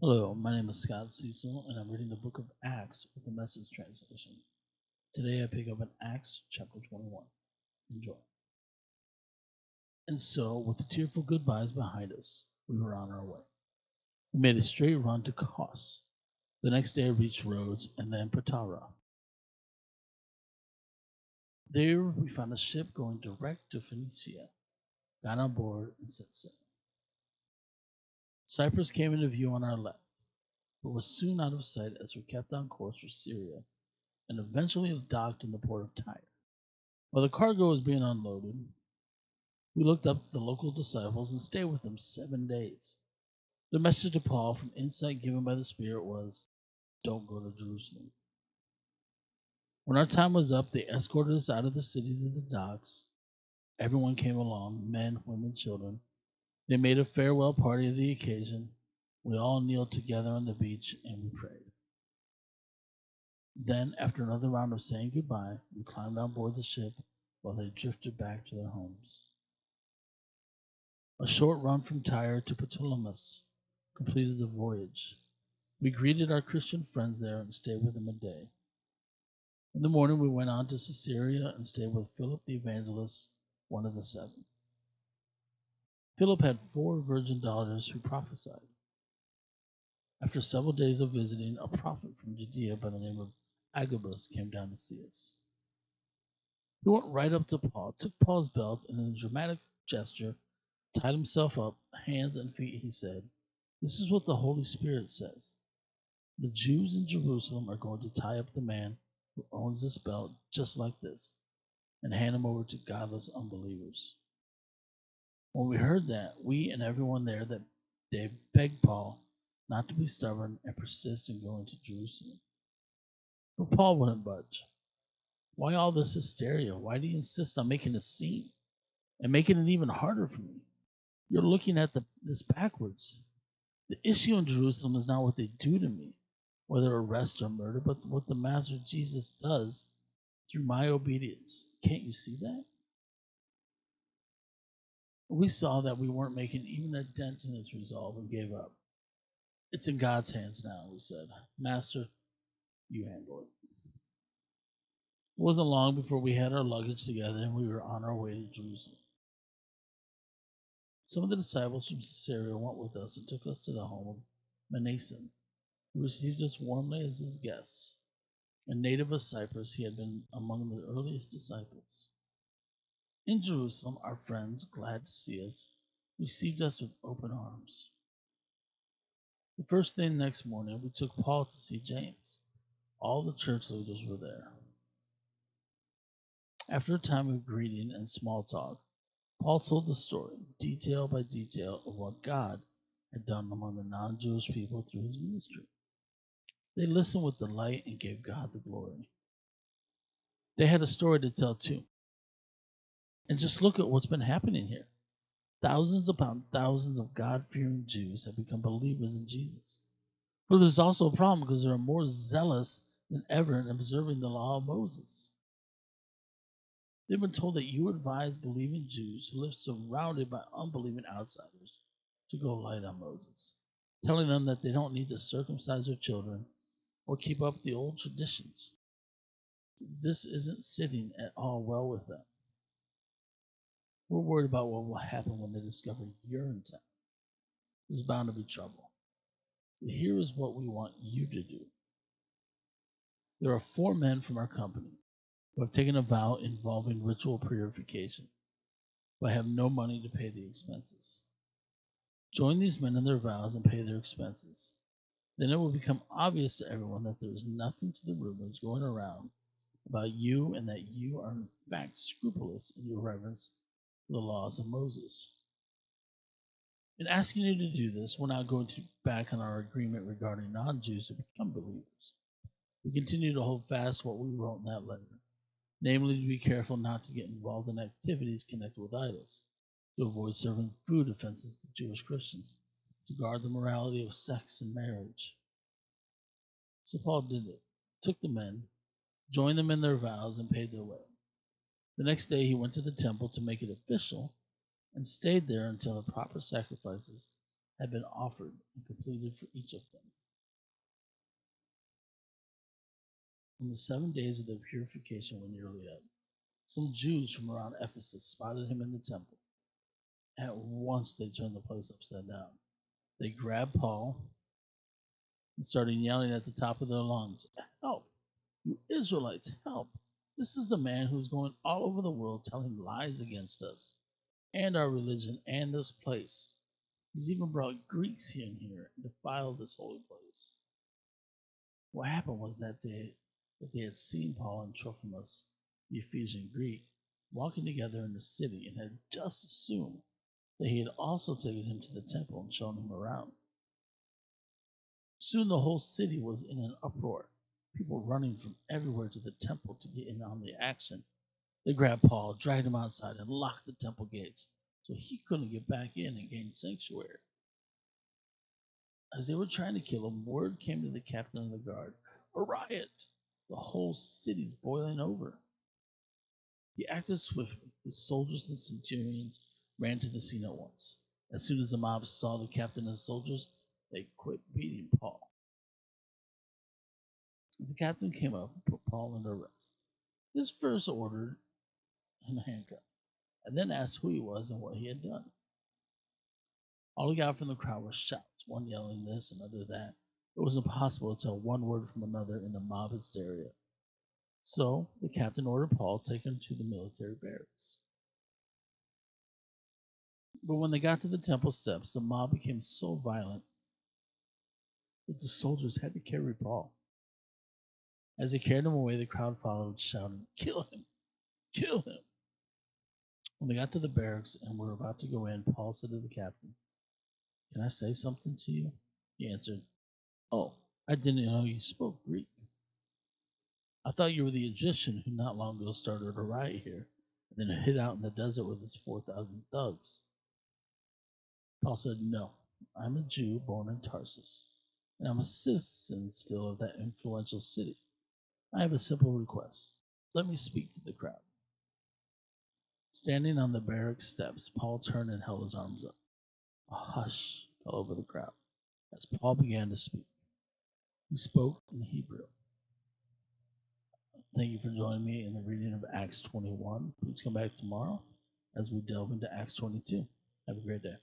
Hello, my name is Cecil, and I'm reading the book of Acts with the Message translation. Today I pick up in Acts chapter 21. Enjoy. And so, with the tearful goodbyes behind us, we were on our way. We made a straight run to Kos. The next day I reached Rhodes and then Patara. There we found a ship going direct to Phoenicia, got on board, and set sail. Cyprus came into view on our left, but was soon out of sight as we kept on course for Syria and eventually docked in the port of Tyre. While the cargo was being unloaded, we looked up to the local disciples and stayed with them 7 days. The message to Paul from insight given by the Spirit was, don't go to Jerusalem. When our time was up, they escorted us out of the city to the docks. Everyone came along, men, women, children. They made a farewell party of the occasion. We all kneeled together on the beach and we prayed. Then, after another round of saying goodbye, we climbed on board the ship while they drifted back to their homes. A short run from Tyre to Ptolemais completed the voyage. We greeted our Christian friends there and stayed with them a day. In the morning, we went on to Caesarea and stayed with Philip the evangelist, one of the seven. Philip had 4 virgin daughters who prophesied. After several days of visiting, a prophet from Judea by the name of Agabus came down to see us. He went right up to Paul, took Paul's belt, and in a dramatic gesture, tied himself up, hands and feet, he said, "This is what the Holy Spirit says. The Jews in Jerusalem are going to tie up the man who owns this belt just like this and hand him over to godless unbelievers." When we heard that, we and everyone there that they begged Paul not to be stubborn and persist in going to Jerusalem. But Paul wouldn't budge. Why all this hysteria? Why do you insist on making a scene and making it even harder for me? You're looking at this backwards. The issue in Jerusalem is not what they do to me, whether arrest or murder, but what the Master Jesus does through my obedience. Can't you see that? We saw that we weren't making even a dent in his resolve and gave up. It's in God's hands now, we said. Master, you handle it. It wasn't long before we had our luggage together and we were on our way to Jerusalem. Some of the disciples from Caesarea went with us and took us to the home of Manason, who received us warmly as his guests. A native of Cyprus, he had been among the earliest disciples. In Jerusalem, our friends, glad to see us, received us with open arms. The first thing next morning, we took Paul to see James. All the church leaders were there. After a time of greeting and small talk, Paul told the story, detail by detail, of what God had done among the non Jewish people through his ministry. They listened with delight and gave God the glory. They had a story to tell too. And just look at what's been happening here. Thousands upon thousands of God fearing Jews have become believers in Jesus. But there's also a problem because they are more zealous than ever in observing the law of Moses. They've been told that you advise believing Jews who live surrounded by unbelieving outsiders to go light on Moses, telling them that they don't need to circumcise their children or keep up the old traditions. This isn't sitting at all well with them. We're worried about what will happen when they discover you're in town. There's bound to be trouble. So here is what we want you to do. There are 4 men from our company who have taken a vow involving ritual purification, but have no money to pay the expenses. Join these men in their vows and pay their expenses. Then it will become obvious to everyone that there is nothing to the rumors going around about you and that you are in fact scrupulous in your reverence for the laws of Moses. In asking you to do this, we're not going to back on our agreement regarding non-Jews to become believers. We continue to hold fast what we wrote in that letter, namely to be careful not to get involved in activities connected with idols, to avoid serving food offensive to Jewish Christians, to guard the morality of sex and marriage. So Paul did it, took the men, joined them in their vows, and paid their way. The next day he went to the temple to make it official and stayed there until the proper sacrifices had been offered and completed for each of them. When the 7 days of their purification were nearly up, some Jews from around Ephesus spotted him in the temple. At once they turned the place upside down. They grabbed Paul and started yelling at the top of their lungs, "Help! You Israelites, help! This is the man who's going all over the world telling lies against us and our religion and this place. He's even brought Greeks here and defiled this holy place." What happened was that they had seen Paul and Trophimus, the Ephesian Greek, walking together in the city and had just assumed that he had also taken him to the temple and shown him around. Soon the whole city was in an uproar, people running from everywhere to the temple to get in on the action. They grabbed Paul, dragged him outside, and locked the temple gates so he couldn't get back in and gain sanctuary. As they were trying to kill him, word came to the captain of the guard: "A riot! The whole city's boiling over." He acted swiftly. His soldiers and centurions ran to the scene at once. As soon as the mob saw the captain and his soldiers, they quit beating Paul. The captain came up and put Paul under arrest. This first ordered him handcuffed, and then asked who he was and what he had done. All he got from the crowd was shouts, one yelling this, another that. It was impossible to tell one word from another in the mob hysteria. So the captain ordered Paul taken to the military barracks. But when they got to the temple steps, the mob became so violent that the soldiers had to carry Paul. As they carried him away, the crowd followed, shouting, "Kill him! Kill him!" When they got to the barracks and were about to go in, Paul said to the captain, "Can I say something to you?" He answered, "Oh, I didn't know you spoke Greek. I thought you were the Egyptian who not long ago started a riot here and then hid out in the desert with his 4,000 thugs." Paul said, "No, I'm a Jew born in Tarsus, and I'm a citizen still of that influential city. I have a simple request. Let me speak to the crowd." Standing on the barrack steps, Paul turned and held his arms up. A hush fell over the crowd as Paul began to speak. He spoke in Hebrew. Thank you for joining me in the reading of Acts 21. Please come back tomorrow as we delve into Acts 22. Have a great day.